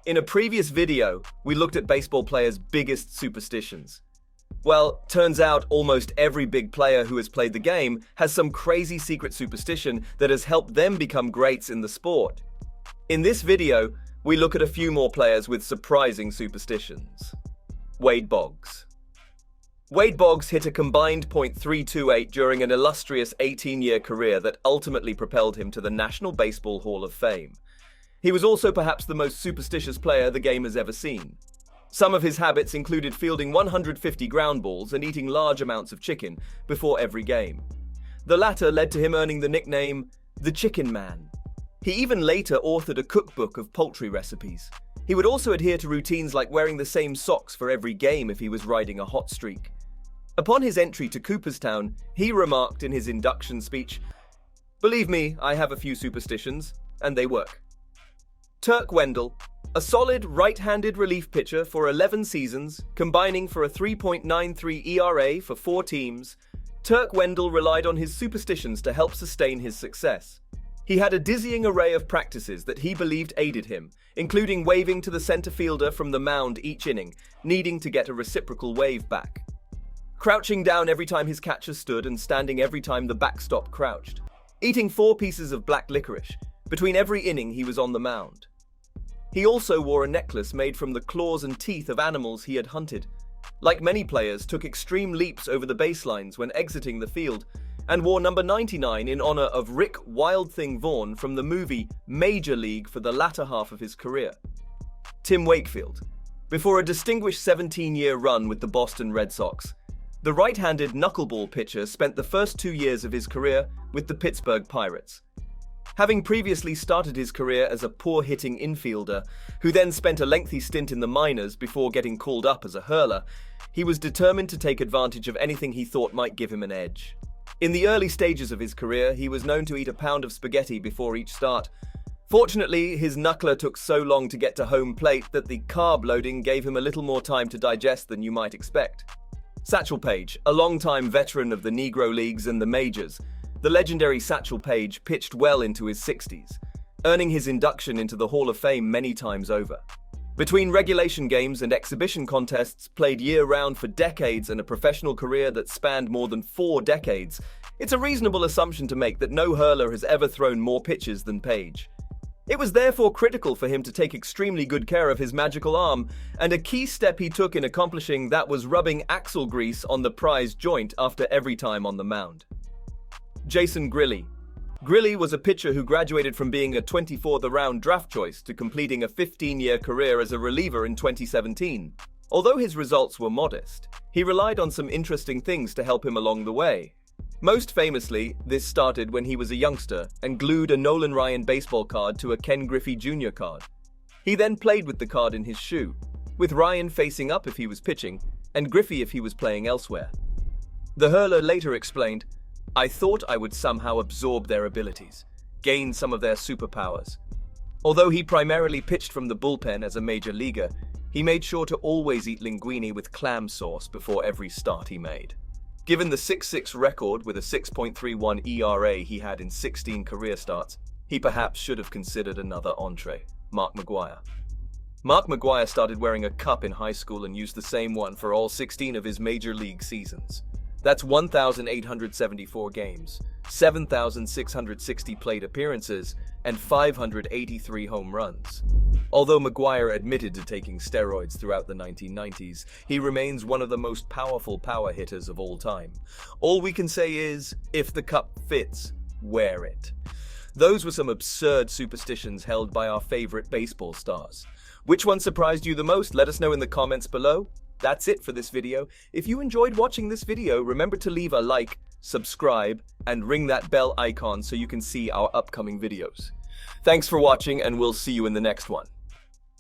In a previous video, we looked at baseball players' biggest superstitions. Well, turns out almost every big player who has played the game has some crazy secret superstition that has helped them become greats in the sport. In this video, we look at a few more players with surprising superstitions. Wade Boggs. Wade Boggs hit a combined .328 during an illustrious 18-year career that ultimately propelled him to the National Baseball Hall of Fame. He was also perhaps the most superstitious player the game has ever seen. Some of his habits included fielding 150 ground balls and eating large amounts of chicken before every game. The latter led to him earning the nickname the Chicken Man. He even later authored a cookbook of poultry recipes. He would also adhere to routines like wearing the same socks for every game if he was riding a hot streak. Upon his entry to Cooperstown, he remarked in his induction speech, "Believe me, I have a few superstitions, and they work." Turk Wendell, a solid right-handed relief pitcher for 11 seasons, combining for a 3.93 ERA for 4 teams, Turk Wendell relied on his superstitions to help sustain his success. He had a dizzying array of practices that he believed aided him, including waving to the center fielder from the mound each inning, needing to get a reciprocal wave back. Crouching down every time his catcher stood and standing every time the backstop crouched. Eating 4 pieces of black licorice between every inning he was on the mound. He also wore a necklace made from the claws and teeth of animals he had hunted. Like many players, took extreme leaps over the baselines when exiting the field, and wore number 99 in honor of Rick Wild Thing Vaughn from the movie Major League for the latter half of his career. Tim Wakefield. Before a distinguished 17-year run with the Boston Red Sox, the right-handed knuckleball pitcher spent the first 2 years of his career with the Pittsburgh Pirates. Having previously started his career as a poor-hitting infielder, who then spent a lengthy stint in the minors before getting called up as a hurler, he was determined to take advantage of anything he thought might give him an edge. In the early stages of his career, he was known to eat a pound of spaghetti before each start. Fortunately, his knuckler took so long to get to home plate that the carb loading gave him a little more time to digest than you might expect. Satchel Paige, a longtime veteran of the Negro Leagues and the Majors, the legendary Satchel Paige pitched well into his 60s, earning his induction into the Hall of Fame many times over. Between regulation games and exhibition contests played year-round for decades and a professional career that spanned more than 4 decades, it's a reasonable assumption to make that no hurler has ever thrown more pitches than Paige. It was therefore critical for him to take extremely good care of his magical arm, and a key step he took in accomplishing that was rubbing axle grease on the prize joint after every time on the mound. Jason Grilli. Grilli was a pitcher who graduated from being a 24th round draft choice to completing a 15-year career as a reliever in 2017. Although his results were modest, he relied on some interesting things to help him along the way. Most famously, this started when he was a youngster and glued a Nolan Ryan baseball card to a Ken Griffey Jr. card. He then played with the card in his shoe, with Ryan facing up if he was pitching and Griffey if he was playing elsewhere. The hurler later explained, "I thought I would somehow absorb their abilities, gain some of their superpowers." Although he primarily pitched from the bullpen as a major leaguer, he made sure to always eat linguine with clam sauce before every start he made. Given the 6-6 record with a 6.31 ERA he had in 16 career starts, he perhaps should have considered another entree, Mark McGwire. Mark McGwire started wearing a cup in high school and used the same one for all 16 of his major league seasons. That's 1,874 games, 7,660 plate appearances, and 583 home runs. Although McGwire admitted to taking steroids throughout the 1990s, he remains one of the most powerful power hitters of all time. All we can say is, if the cup fits, wear it. Those were some absurd superstitions held by our favorite baseball stars. Which one surprised you the most? Let us know in the comments below. That's it for this video. If you enjoyed watching this video, remember to leave a like, subscribe, and ring that bell icon so you can see our upcoming videos. Thanks for watching, and we'll see you in the next one.